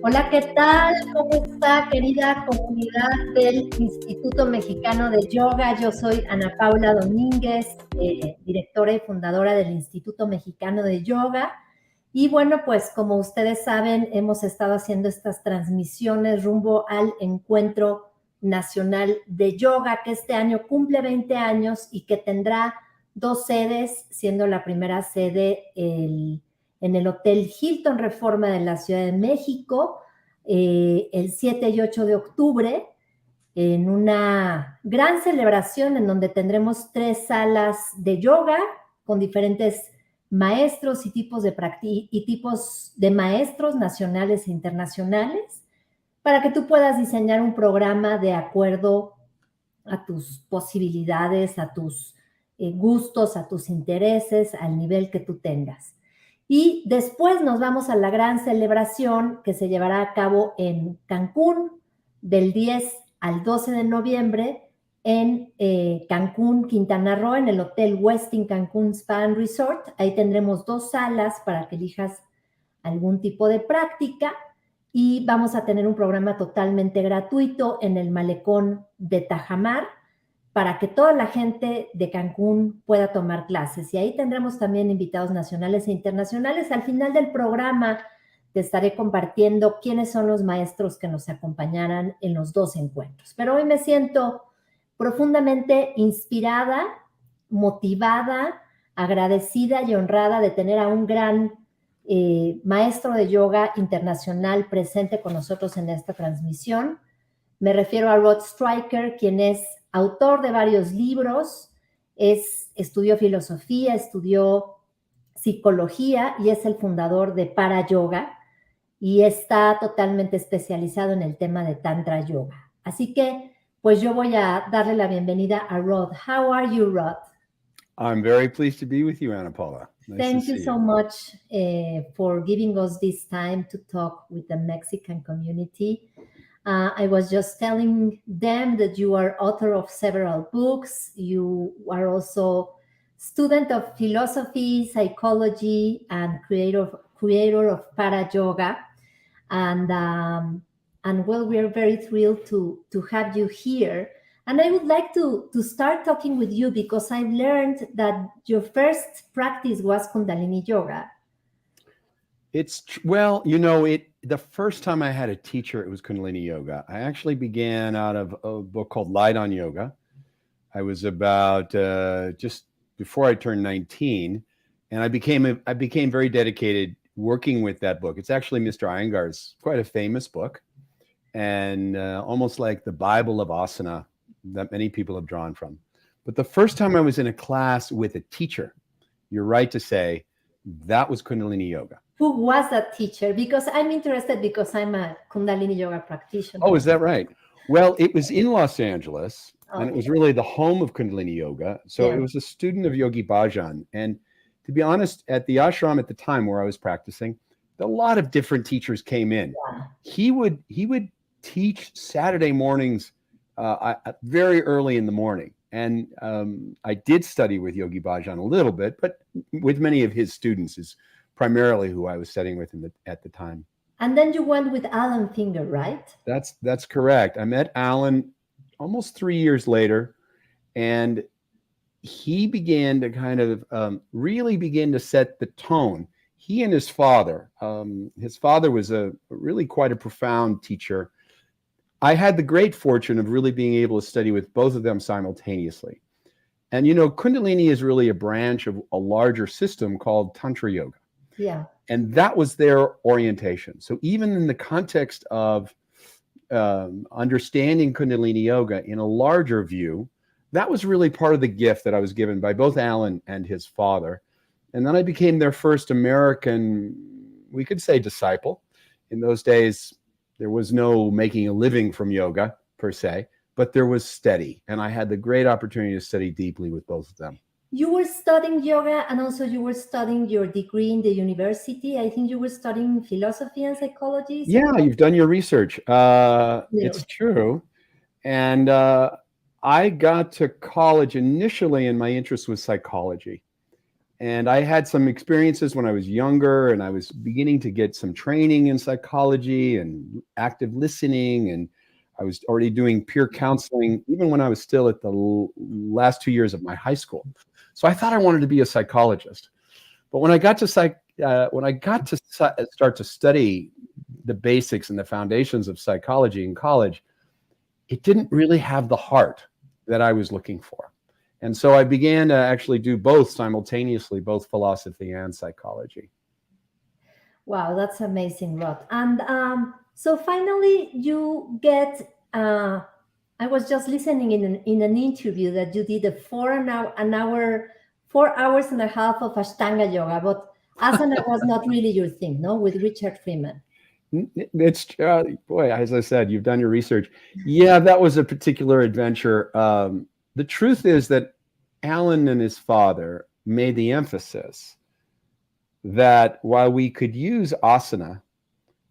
Hola, ¿qué tal? ¿Cómo está, querida comunidad del Instituto Mexicano de Yoga? Yo soy Ana Paula Domínguez, directora y fundadora del Instituto Mexicano de Yoga. Y bueno, pues como ustedes saben, hemos estado haciendo estas transmisiones rumbo al Encuentro Nacional de Yoga, que este año cumple 20 años y que tendrá 2 sedes, siendo la primera sede en el Hotel Hilton Reforma de la Ciudad de México, el 7 y 8 de octubre, en una gran celebración en donde tendremos 3 salas de yoga con diferentes maestros y tipos de maestros nacionales e internacionales, para que tú puedas diseñar un programa de acuerdo a tus posibilidades, a tus gustos, a tus intereses, al nivel que tú tengas. Y después nos vamos a la gran celebración que se llevará a cabo en Cancún del 10 al 12 de noviembre en Cancún, Quintana Roo, en el Hotel Westin Cancún Spa and Resort. Ahí tendremos 2 salas para que elijas algún tipo de práctica y vamos a tener un programa totalmente gratuito en el malecón de Tajamar para que toda la gente de Cancún pueda tomar clases. Y ahí tendremos también invitados nacionales e internacionales. Al final del programa te estaré compartiendo quiénes son los maestros que nos acompañarán en los 2 encuentros. Pero hoy me siento profundamente inspirada, motivada, agradecida y honrada de tener a un gran maestro de yoga internacional presente con nosotros en esta transmisión. Me refiero a Rod Stryker, quien es autor de varios libros, estudió filosofía, estudió psicología y es el fundador de Para Yoga y está totalmente especializado en el tema de Tantra Yoga. Así que, pues yo voy a darle la bienvenida a Rod. How are you, Rod? I'm very pleased to be with you, Ana Paula. Nice Thank you so much for giving us this time to talk with the Mexican community. I was just telling them that you are author of several books. You are also student of philosophy, psychology, and creator of Para Yoga. And well, we are very thrilled to have you here. And I would like to start talking with you because I've learned that your first practice was Kundalini Yoga. The first time I had a teacher, it was Kundalini Yoga. I actually began out of a book called Light on Yoga. I was about just before I turned 19, and I became very dedicated working with that book. It's actually Mr. Iyengar's quite a famous book, and almost like the Bible of asana that many people have drawn from. But the first time I was in a class with a teacher, you're right to say, that was Kundalini Yoga. Who was that teacher? Because I'm interested because I'm a Kundalini Yoga practitioner. Oh, is that right? Well, it was in Los Angeles, and it was really the home of Kundalini Yoga. So It was a student of Yogi Bhajan. And to be honest, at the ashram at the time where I was practicing, a lot of different teachers came in. Yeah. He would teach Saturday mornings very early in the morning. And I did study with Yogi Bhajan a little bit, but with many of his students is primarily who I was studying with at the time. And then you went with Alan Finger, right? That's correct. I met Alan almost 3 years later, and he began to kind of really begin to set the tone. He and his father was really quite a profound teacher. I had the great fortune of really being able to study with both of them simultaneously. And, Kundalini is really a branch of a larger system called Tantra Yoga. Yeah. And that was their orientation. So even in the context of understanding Kundalini Yoga in a larger view, that was really part of the gift that I was given by both Alan and his father. And then I became their first American, we could say, disciple. In those days, there was no making a living from yoga per se, but there was study. And I had the great opportunity to study deeply with both of them. You were studying yoga and also you were studying your degree in the university. I think you were studying philosophy and psychology. Yeah, you've done your research. It's true. And I got to college initially and my interest was psychology. And I had some experiences when I was younger, and I was beginning to get some training in psychology and active listening. And I was already doing peer counseling, even when I was still at the last 2 years of my high school. So I thought I wanted to be a psychologist. But when I got to start to study the basics and the foundations of psychology in college, it didn't really have the heart that I was looking for. And so I began to actually do both simultaneously, both philosophy and psychology. Wow, that's amazing, Rod. And so finally, you get. I was just listening in an interview that you did a 4 hours and a half of Ashtanga yoga, but asana was not really your thing, no? With Richard Freeman. It's boy, as I said, you've done your research. Yeah, that was a particular adventure. The truth is that Alan and his father made the emphasis that while we could use asana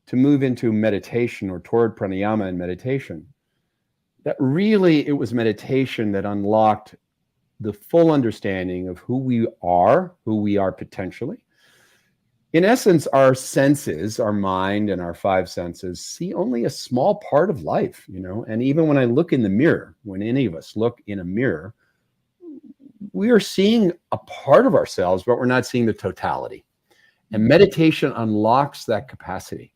to move into meditation or toward pranayama and meditation, that really it was meditation that unlocked the full understanding of who we are potentially. In essence, our senses, our mind and our five senses see only a small part of life, and even when I look in the mirror, when any of us look in a mirror, we are seeing a part of ourselves, but we're not seeing the totality. And meditation unlocks that capacity.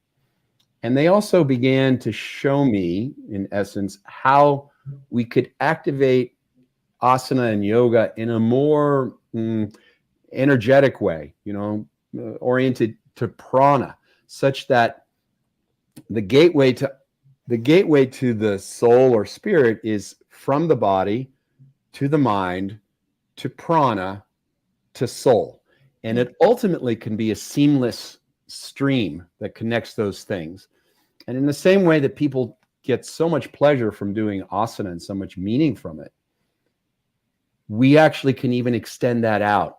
And they also began to show me, in essence, how we could activate asana and yoga in a more energetic way, oriented to prana, such that the gateway to the soul or spirit is from the body to the mind to prana to soul. And it ultimately can be a seamless stream that connects those things. And in the same way that people get so much pleasure from doing asana and so much meaning from it, we actually can even extend that out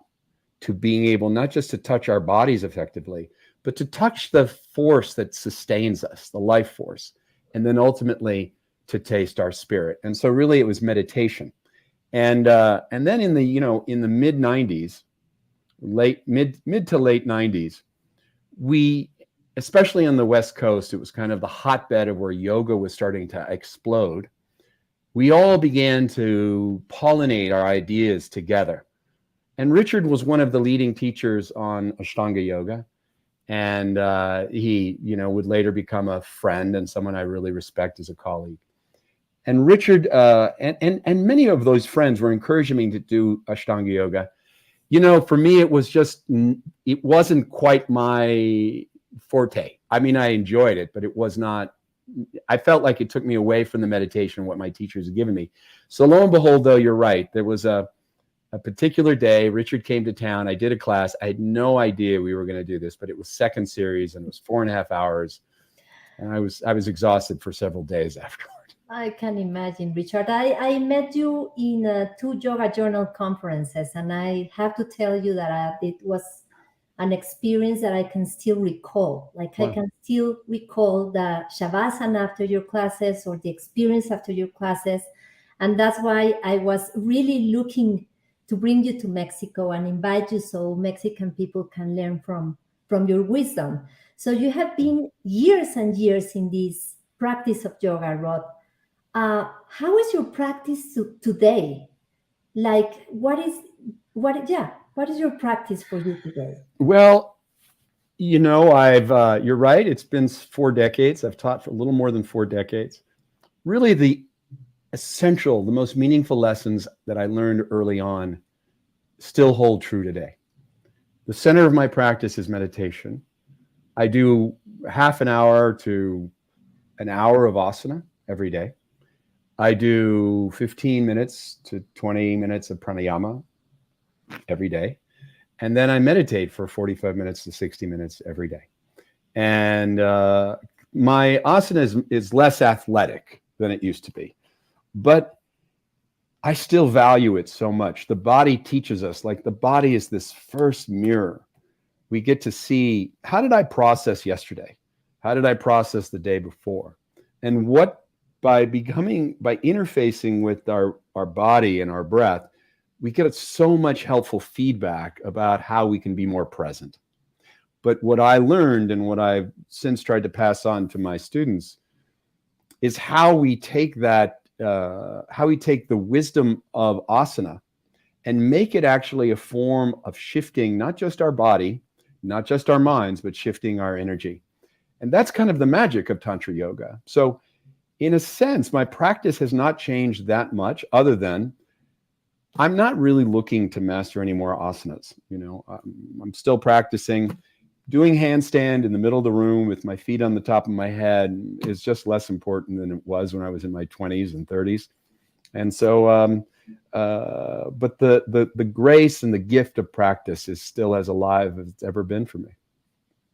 to being able not just to touch our bodies effectively, but to touch the force that sustains us, the life force, and then ultimately to taste our spirit. And so really it was meditation. And then in the mid 90s, mid to late 90s, we, especially on the West Coast, it was kind of the hotbed of where yoga was starting to explode. We all began to pollinate our ideas together. And Richard was one of the leading teachers on Ashtanga yoga. And he, would later become a friend and someone I really respect as a colleague. And Richard and many of those friends were encouraging me to do Ashtanga yoga. For me, it wasn't quite my forte. I mean, I enjoyed it, but it was not, I felt like it took me away from the meditation, what my teachers had given me. So lo and behold, though, you're right. There was a particular day, Richard came to town. I did a class. I had no idea we were going to do this, but it was second series and it was 4.5 hours. And I was exhausted for several days afterward. I can imagine, Richard. I met you in 2 yoga journal conferences, and I have to tell you that it was an experience that I can still recall. Like, wow. I can still recall the shavasana after your classes or the experience after your classes. And that's why I was really looking to bring you to Mexico and invite you so Mexican people can learn from your wisdom. So you have been years and years in this practice of yoga, Rod. How is your practice today? Like, what is your practice for you today? Well, you're right. It's been 4 decades. I've taught for a little more than 4 decades. Really, the most meaningful lessons that I learned early on still hold true today. The center of my practice is meditation. I do half an hour to an hour of asana every day. I do 15 minutes to 20 minutes of pranayama every day. And then I meditate for 45 minutes to 60 minutes every day. And my asana is less athletic than it used to be. But I still value it so much. The body teaches us, like the body is this first mirror. We get to see, how did I process yesterday? How did I process the day before? And by interfacing with our body and our breath, we get so much helpful feedback about how we can be more present. But what I learned and what I've since tried to pass on to my students is how we take that, how we take the wisdom of asana and make it actually a form of shifting, not just our body, not just our minds, but shifting our energy. And that's kind of the magic of Tantra Yoga. So in a sense, my practice has not changed that much, other than I'm not really looking to master any more asanas. You know, I'm still practicing. Doing handstand in the middle of the room with my feet on the top of my head is just less important than it was when I was in my 20s and 30s. And so, but the grace and the gift of practice is still as alive as it's ever been for me.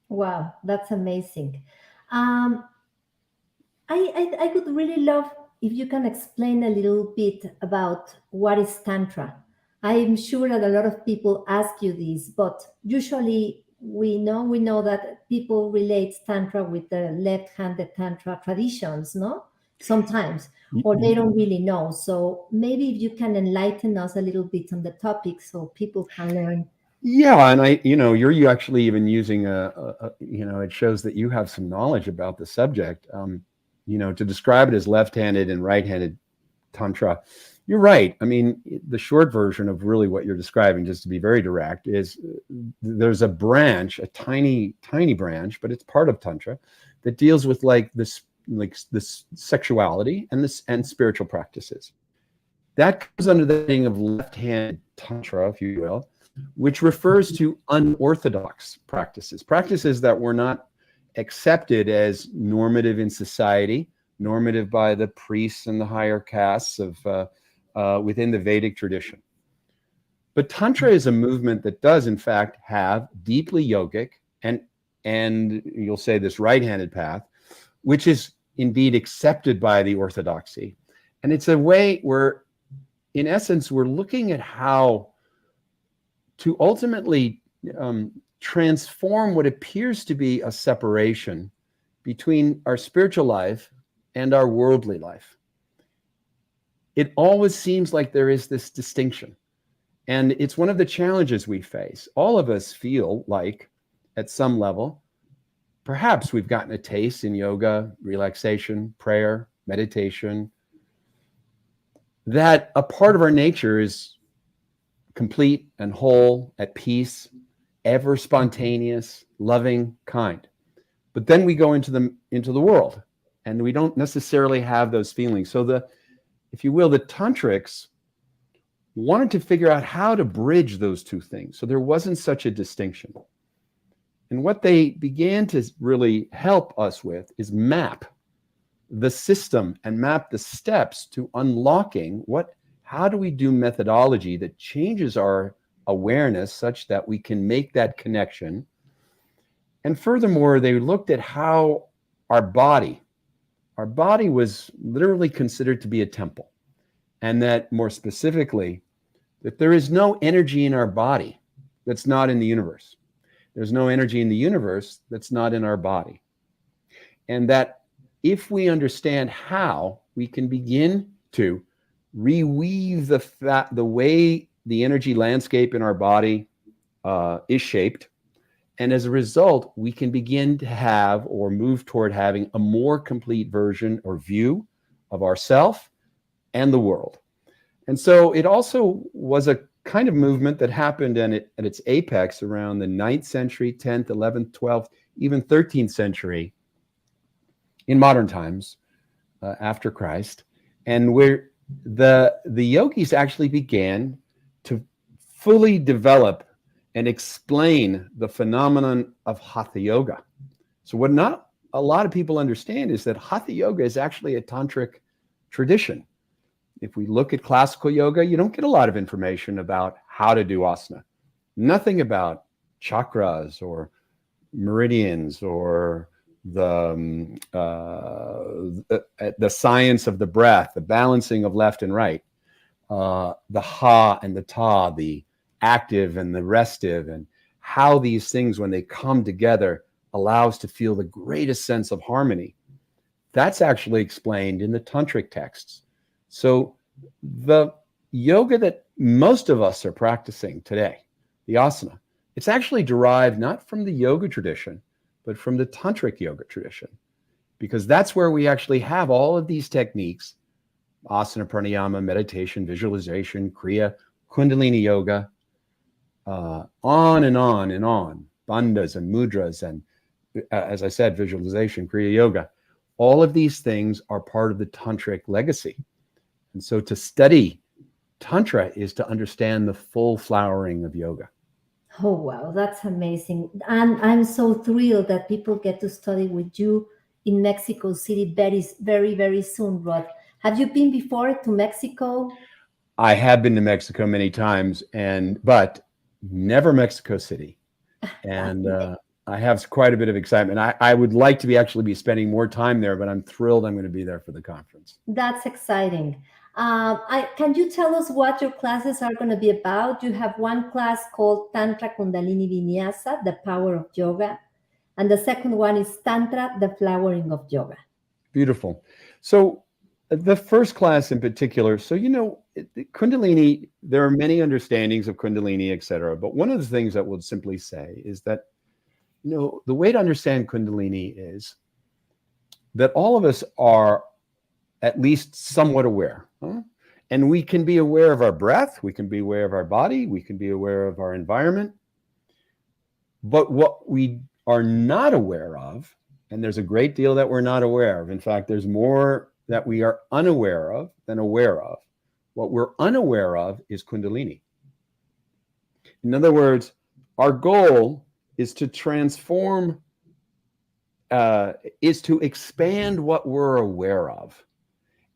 Wow, that's amazing. I would really love if you can explain a little bit about what is Tantra. I'm sure that a lot of people ask you this, but usually we know that people relate Tantra with the left-handed Tantra traditions, no? Sometimes, or they don't really know. So maybe if you can enlighten us a little bit on the topic so people can learn. Yeah, and you're actually even using it shows that you have some knowledge about the subject. To describe it as left-handed and right-handed Tantra, you're right. I mean, the short version of really what you're describing, just to be very direct, is there's a branch, a tiny, tiny branch, but it's part of Tantra that deals with this sexuality and spiritual practices. That comes under the heading of left-handed Tantra, if you will, which refers to unorthodox practices that were not accepted as normative in society, normative by the priests and the higher castes of within the Vedic tradition. But Tantra is a movement that does, in fact, have deeply yogic and you'll say this right-handed path, which is indeed accepted by the orthodoxy. And it's a way where, in essence, we're looking at how to ultimately transform what appears to be a separation between our spiritual life and our worldly life. It always seems like there is this distinction. And it's one of the challenges we face. All of us feel like, at some level, perhaps we've gotten a taste in yoga, relaxation, prayer, meditation, that a part of our nature is complete and whole, at peace, ever spontaneous, loving, kind. But then we go into the world, and we don't necessarily have those feelings. So if you will, the tantrics wanted to figure out how to bridge those two things, so there wasn't such a distinction. And what they began to really help us with is map the system and map the steps to unlocking how do we do methodology that changes our awareness such that we can make that connection. And furthermore, they looked at how our body was literally considered to be a temple. And that more specifically, that there is no energy in our body that's not in the universe. There's no energy in the universe that's not in our body. And that if we understand how, we can begin to reweave the way the energy landscape in our body is shaped. And as a result, we can begin to have or move toward having a more complete version or view of ourself and the world. And so it also was a kind of movement that happened at its apex around the 9th century, 10th, 11th, 12th, even 13th century in modern times after Christ, and where the yogis actually began to fully develop and explain the phenomenon of hatha yoga. So what not a lot of people understand is that hatha yoga is actually a tantric tradition. If we look at classical yoga, you don't get a lot of information about how to do asana. Nothing about chakras or meridians or the science of the breath, the balancing of left and right, the ha and the ta, the active and the restive, and how these things, when they come together, allow us to feel the greatest sense of harmony. That's actually explained in the tantric texts. So the yoga that most of us are practicing today, the asana, it's actually derived not from the yoga tradition, but from the tantric yoga tradition, because that's where we actually have all of these techniques: asana, pranayama, meditation, visualization, kriya, kundalini yoga, on and on and on, bandhas and mudras, and as I said, visualization, kriya yoga. All of these things are part of the tantric legacy. And so to study Tantra is to understand the full flowering of yoga. Oh, wow, that's amazing. And I'm so thrilled that people get to study with you in Mexico City very, very, very soon, Rod. Have you been before to Mexico? I have been to Mexico many times, but never Mexico City. And I have quite a bit of excitement. I would like to actually be spending more time there, but I'm thrilled I'm going to be there for the conference. That's exciting. Can you tell us what your classes are going to be about? You have one class called Tantra Kundalini Vinyasa, the power of yoga. And the second one is Tantra, the flowering of yoga. Beautiful. So the first class in particular, so, Kundalini, there are many understandings of Kundalini, et cetera. But one of the things that we'll simply say is that, the way to understand Kundalini is that all of us are at least somewhat aware. And we can be aware of our breath. We can be aware of our body. We can be aware of our environment. But what we are not aware of, and there's a great deal that we're not aware of. In fact, there's more that we are unaware of than aware of. What we're unaware of is Kundalini. In other words, our goal is to transform, is to expand what we're aware of.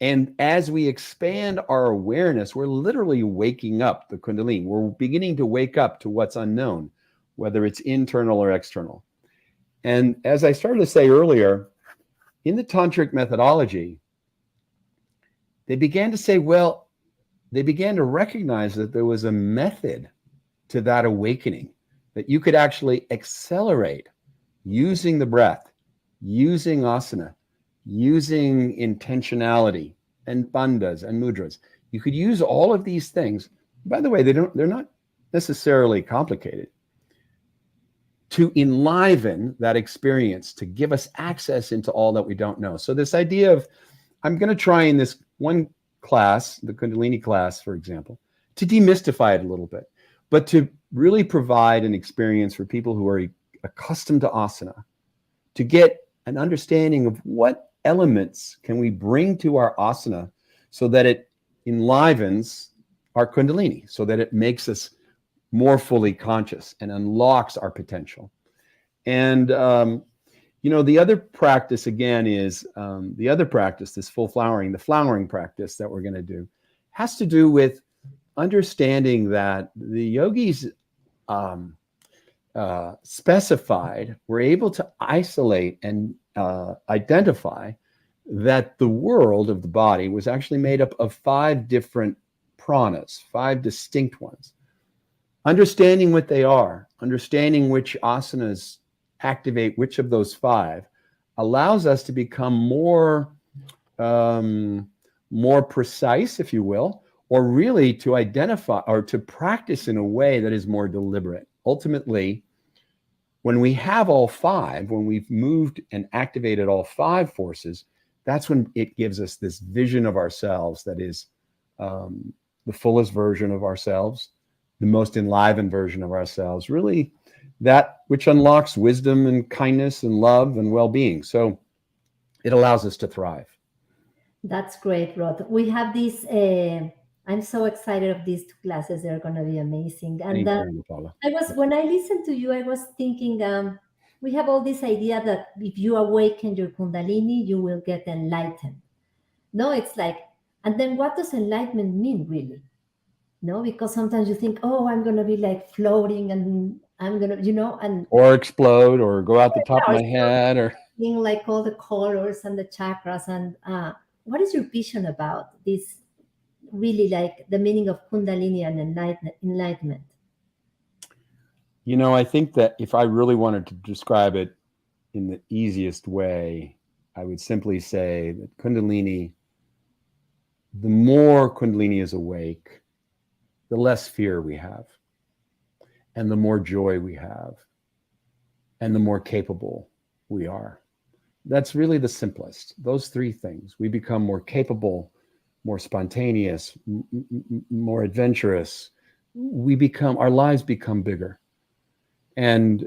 And as we expand our awareness, we're literally waking up the Kundalini. We're beginning to wake up to what's unknown, whether it's internal or external. And as I started to say earlier, in the tantric methodology, they began to recognize that there was a method to that awakening, that you could actually accelerate using the breath, using asana, using intentionality and bandhas and mudras. You could use all of these things. By the way, they're not necessarily complicated, to enliven that experience, to give us access into all that we don't know. So this idea of, I'm going to try in this one class, the Kundalini class, for example, to demystify it a little bit, but to really provide an experience for people who are accustomed to asana, to get an understanding of what elements can we bring to our asana so that it enlivens our Kundalini, so that it makes us more fully conscious and unlocks our potential. And, the other practice, again, is this full flowering, the flowering practice that we're going to do, has to do with understanding that the yogis specified, were able to isolate and identify that the world of the body was actually made up of 5 different pranas, 5 distinct ones. Understanding what they are, understanding which asanas activate which of those 5, allows us to become more precise, if you will, or really to identify or to practice in a way that is more deliberate. Ultimately, when we have all 5, when we've moved and activated all 5 forces, that's when it gives us this vision of ourselves that is the fullest version of ourselves, the most enlivened version of ourselves, really that which unlocks wisdom and kindness and love and well-being. So it allows us to thrive. That's great, Rod. We have these, I'm so excited of these 2 classes. They're going to be amazing. And Thank you, Paula. when I listened to you, I was thinking, we have all this idea that if you awaken your Kundalini, you will get enlightened. No, it's like, and then what does enlightenment mean, really? No, because sometimes you think, oh, I'm going to be like floating and I'm going to, and or explode or go out the top of my head, or being like all the colors and the chakras. And what is your vision about this, really, like the meaning of Kundalini and enlightenment? I think that if I really wanted to describe it in the easiest way, I would simply say that Kundalini, the more Kundalini is awake, the less fear we have, and the more joy we have, and the more capable we are. That's really the simplest. Those three things. We become more capable, more spontaneous, more adventurous. Our lives become bigger. And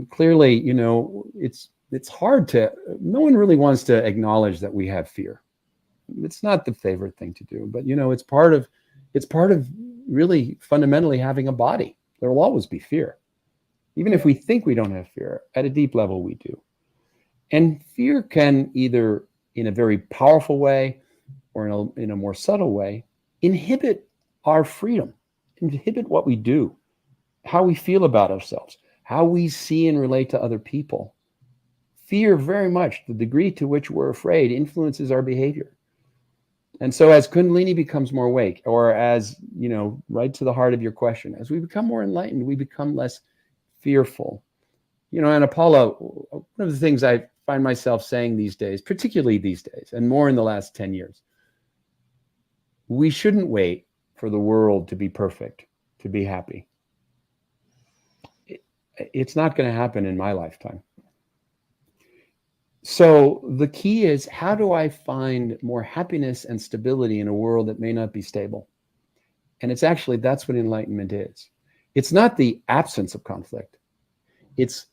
clearly, you know, it's hard no one really wants to acknowledge that we have fear. It's not the favorite thing to do, but you know, it's part of really fundamentally having a body. There will always be fear. Even if we think we don't have fear, at a deep level, we do. And fear can either, in a very powerful way or in a more subtle way, inhibit our freedom, inhibit what we do, how we feel about ourselves, how we see and relate to other people. Fear very much, the degree to which we're afraid, influences our behavior. And so as Kundalini becomes more awake, or as, you know, right to the heart of your question, as we become more enlightened, we become less fearful. You know, and Paula, one of the things I find myself saying these days, particularly these days, and more in the last 10 years, we shouldn't wait for the world to be perfect, to be happy. It's not going to happen in my lifetime. So the key is, how do I find more happiness and stability in a world that may not be stable? And that's what enlightenment is. It's not the absence of conflict. It's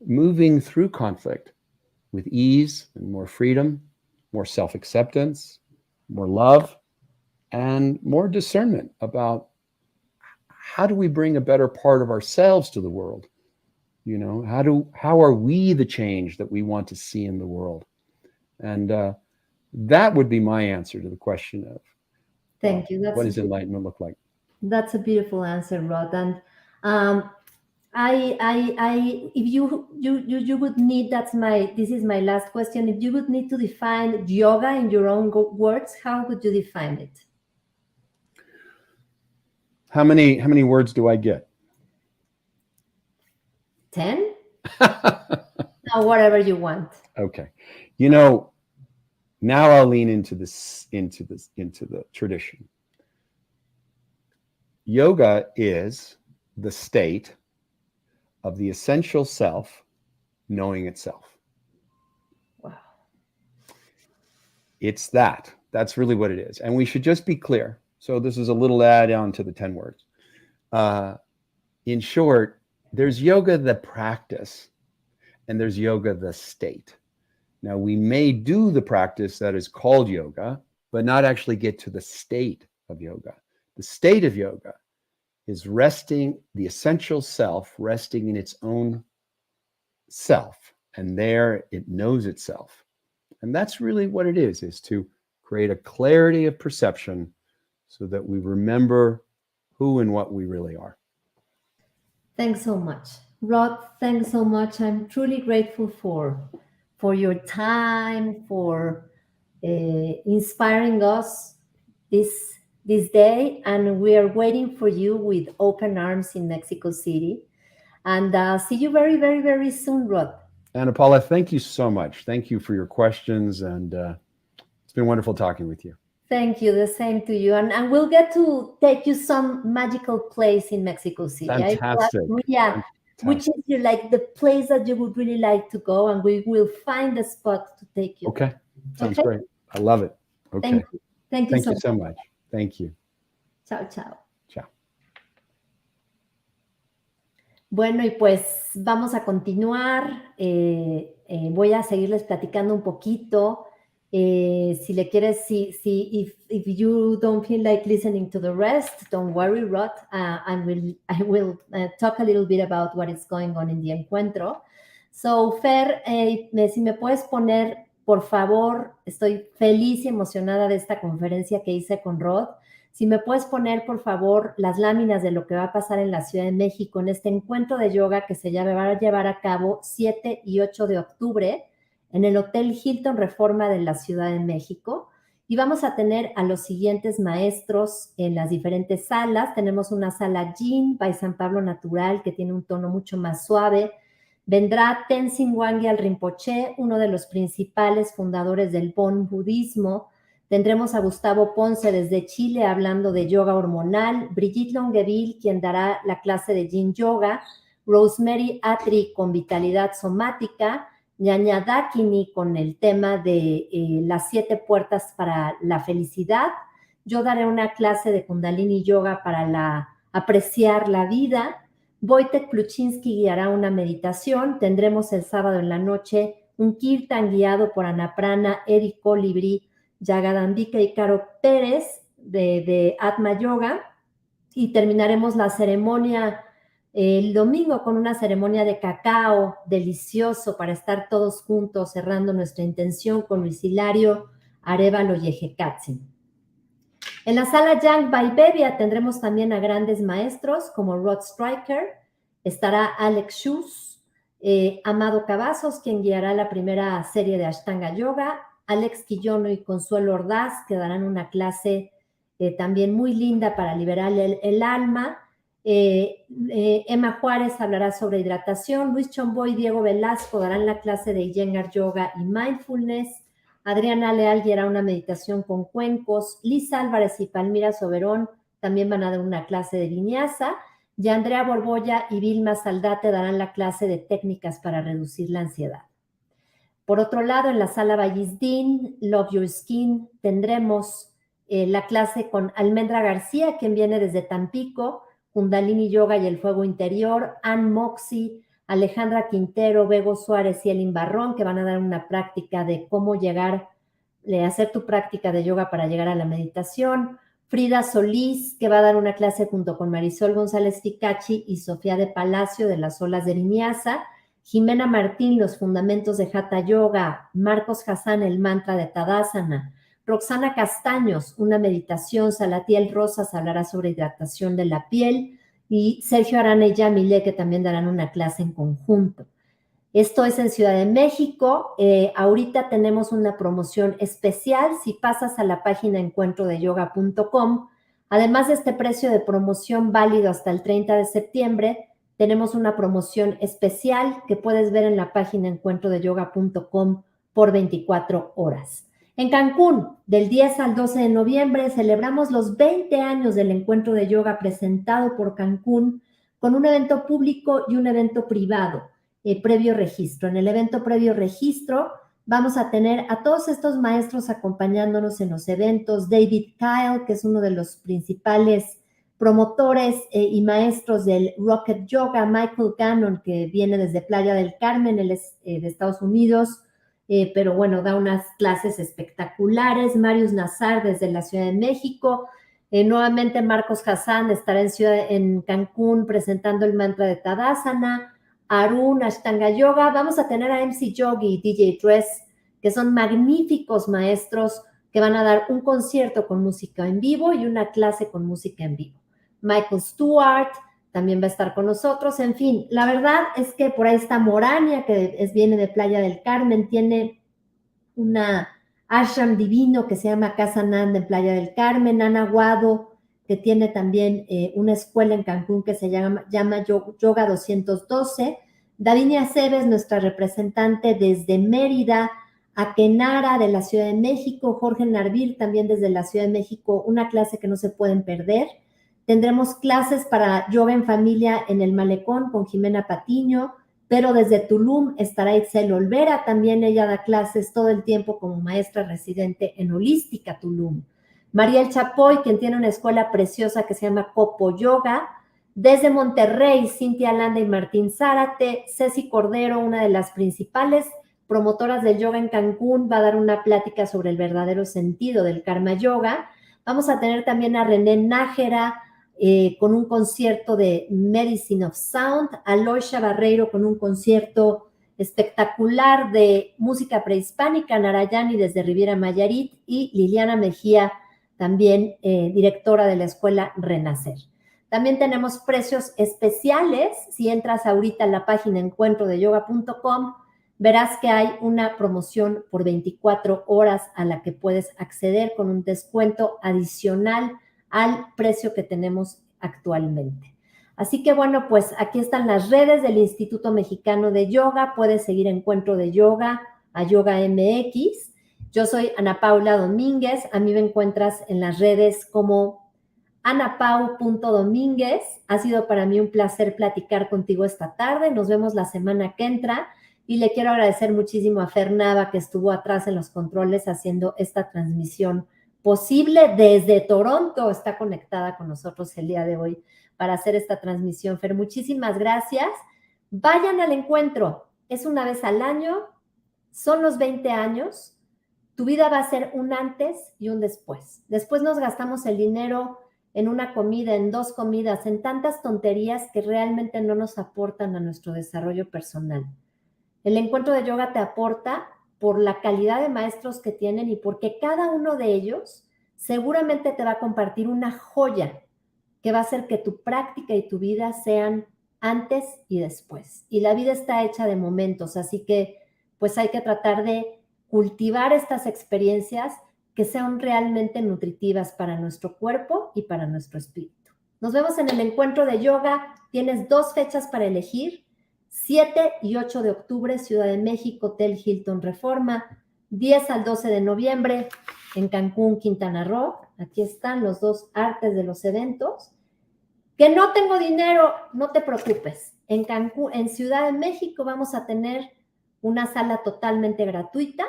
moving through conflict with ease and more freedom, more self-acceptance, more love, and more discernment about how do we bring a better part of ourselves to the world? You know, how are we the change that we want to see in the world? And that would be my answer to the question of, thank you. What does enlightenment look like? That's a beautiful answer, Rod. And if you would need, this is my last question. If you would need to define yoga in your own words, how would you define it? How many words do I get? 10? No, whatever you want. Okay. You know, now I'll lean into the tradition. Yoga is the state of the essential self knowing itself. Wow. It's that. That's really what it is. And we should just be clear. So this is a little add-on to the 10 words. In short, there's yoga, the practice, and there's yoga, the state. Now, we may do the practice that is called yoga, but not actually get to the state of yoga. The state of yoga is resting, the essential self, resting in its own self. And there it knows itself. And that's really what it is to create a clarity of perception so that we remember who and what we really are. Thanks so much. Rod, thanks so much. I'm truly grateful for your time, for inspiring us this day. And we are waiting for you with open arms in Mexico City. And see you very, very, very soon, Rod. Ana Paula, thank you so much. Thank you for your questions. And it's been wonderful talking with you. Thank you. The same to you. And we'll get to take you some magical place in Mexico City. Fantastic. Fantastic. Which is the place that you would really like to go, and we will find a spot to take you. Okay. Sounds great. I love it. Okay. Thank you. Thank you so much. Thank you. Chao, chao. Chao. Bueno, y pues vamos a continuar. Voy a seguirles platicando un poquito. Si le quieres, if you don't feel like listening to the rest, don't worry, Rod. I will talk a little bit about what is going on in the Encuentro. So, Fer, si me puedes poner, por favor, estoy feliz y emocionada de esta conferencia que hice con Rod. Si me puedes poner, por favor, las láminas de lo que va a pasar en la Ciudad de México en este encuentro de yoga que se va a llevar a cabo 7 y 8 de octubre en el Hotel Hilton Reforma de la Ciudad de México. Y vamos a tener a los siguientes maestros en las diferentes salas. Tenemos una sala Yin by San Pablo Natural, que tiene un tono mucho más suave. Vendrá Tenzin Wangyal Rinpoche, uno de los principales fundadores del Bon budismo. Tendremos a Gustavo Ponce desde Chile hablando de yoga hormonal, Brigitte Longueville, quien dará la clase de Yin Yoga, Rosemary Atri con vitalidad somática, Ñaña Dakini con el tema de las 7 puertas para la felicidad. Yo daré una clase de Kundalini Yoga para apreciar la vida. Wojtek Kluczynski guiará una meditación. Tendremos el sábado en la noche un kirtan guiado por Ana Prana, Eric Colibri, Jagadambika y Caro Pérez de Atma Yoga. Y terminaremos la ceremonia el domingo con una ceremonia de cacao delicioso para estar todos juntos cerrando nuestra intención con Luis Hilario Arévalo Yejekatsin. En la sala Yang by Bebbia tendremos también a grandes maestros como Rod Stryker, estará Alex Schutz, Amado Cavazos, quien guiará la primera serie de Ashtanga Yoga, Alex Quillono y Consuelo Ordaz, que darán una clase también muy linda para liberar el alma. Emma Juárez hablará sobre hidratación, Luis Chomboy y Diego Velasco darán la clase de Iyengar Yoga y Mindfulness, Adriana Leal guiará una meditación con cuencos, Liz Álvarez y Palmira Soberón también van a dar una clase de vinyasa, y Andrea Borbolla y Vilma Saldate darán la clase de técnicas para reducir la ansiedad. Por otro lado, en la sala Vallisdín, Love Your Skin, tendremos la clase con Almendra García, quien viene desde Tampico, Kundalini Yoga y el Fuego Interior, Ann Moxie, Alejandra Quintero, Bego Suárez y Elin Barrón, que van a dar una práctica de cómo hacer tu práctica de yoga para llegar a la meditación. Frida Solís, que va a dar una clase junto con Marisol González Ficachi y Sofía de Palacio de las olas de Vinyasa. Jimena Martín, los fundamentos de Hatha Yoga. Marcos Hassan, el mantra de Tadasana. Roxana Castaños, una meditación. Salatiel Rosas hablará sobre hidratación de la piel. Y Sergio Arana y Yamile, que también darán una clase en conjunto. Esto es en Ciudad de México. Ahorita tenemos una promoción especial. Si pasas a la página encuentrodeyoga.com, además de este precio de promoción válido hasta el 30 de septiembre, tenemos una promoción especial que puedes ver en la página encuentrodeyoga.com por 24 horas. En Cancún, del 10 al 12 de noviembre, celebramos los 20 años del Encuentro de Yoga presentado por Cancún con un evento público y un evento privado, previo registro. En el evento previo registro vamos a tener a todos estos maestros acompañándonos en los eventos. David Kyle, que es uno de los principales promotores y maestros del Rocket Yoga. Michael Gannon, que viene desde Playa del Carmen, él es de Estados Unidos, pero bueno, da unas clases espectaculares. Marius Nazar desde la Ciudad de México. Nuevamente Marcos Hassan estará en Cancún presentando el mantra de Tadasana. Arun, Ashtanga Yoga. Vamos a tener a MC Yogi y DJ Dress, que son magníficos maestros que van a dar un concierto con música en vivo y una clase con música en vivo. Michael Stewart también va a estar con nosotros. En fin, la verdad es que por ahí está Morania, que viene de Playa del Carmen, tiene una ashram divino que se llama Casa Nanda en Playa del Carmen. Ana Guado, que tiene también una escuela en Cancún que se llama Yoga 212. Davinia Cebes, nuestra representante desde Mérida. Akenara de la Ciudad de México. Jorge Narvir también desde la Ciudad de México, una clase que no se pueden perder. Tendremos clases para yoga en familia en el Malecón con Jimena Patiño, pero desde Tulum estará Itzel Olvera, también ella da clases todo el tiempo como maestra residente en Holística Tulum. Mariel Chapoy, quien tiene una escuela preciosa que se llama Copo Yoga. Desde Monterrey, Cintia Landa y Martín Zárate. Ceci Cordero, una de las principales promotoras del yoga en Cancún, va a dar una plática sobre el verdadero sentido del Karma Yoga. Vamos a tener también a René Nájera con un concierto de Medicine of Sound, a Loisha Barreiro con un concierto espectacular de música prehispánica, Narayani desde Riviera Nayarit, y Liliana Mejía, también directora de la escuela Renacer. También tenemos precios especiales. Si entras ahorita a la página encuentrodeyoga.com, verás que hay una promoción por 24 horas a la que puedes acceder con un descuento adicional al precio que tenemos actualmente. Así que bueno, pues aquí están las redes del Instituto Mexicano de Yoga. Puedes seguir Encuentro de Yoga a Yoga MX. Yo soy Ana Paula Domínguez. A mí me encuentras en las redes como anapau.domínguez. Ha sido para mí un placer platicar contigo esta tarde. Nos vemos la semana que entra. Y le quiero agradecer muchísimo a Fernanda, que estuvo atrás en los controles haciendo esta transmisión posible desde Toronto. Está conectada con nosotros el día de hoy para hacer esta transmisión. Fer, muchísimas gracias. Vayan al encuentro. Es una vez al año. Son los 20 años. Tu vida va a ser un antes y un después. Después nos gastamos el dinero en una comida, en 2 comidas, en tantas tonterías que realmente no nos aportan a nuestro desarrollo personal. El encuentro de yoga te aporta por la calidad de maestros que tienen y porque cada uno de ellos seguramente te va a compartir una joya que va a hacer que tu práctica y tu vida sean antes y después. Y la vida está hecha de momentos, así que pues hay que tratar de cultivar estas experiencias que sean realmente nutritivas para nuestro cuerpo y para nuestro espíritu. Nos vemos en el encuentro de yoga. Tienes 2 fechas para elegir, 7 y 8 de octubre, Ciudad de México, Hotel Hilton Reforma, 10 al 12 de noviembre en Cancún, Quintana Roo. Aquí están los 2 artes de los eventos. Que no tengo dinero, no te preocupes. En Cancún, en Ciudad de México, vamos a tener una sala totalmente gratuita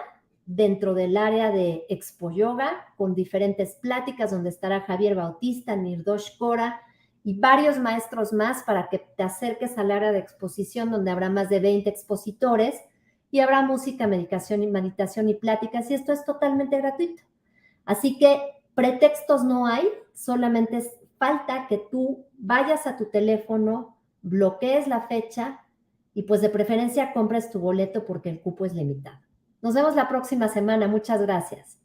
dentro del área de Expo Yoga, con diferentes pláticas donde estará Javier Bautista, Nirdosh Kora y varios maestros más para que te acerques al área de exposición donde habrá más de 20 expositores y habrá música, meditación y pláticas, y esto es totalmente gratuito. Así que pretextos no hay, solamente falta que tú vayas a tu teléfono, bloquees la fecha y pues de preferencia compres tu boleto porque el cupo es limitado. Nos vemos la próxima semana. Muchas gracias.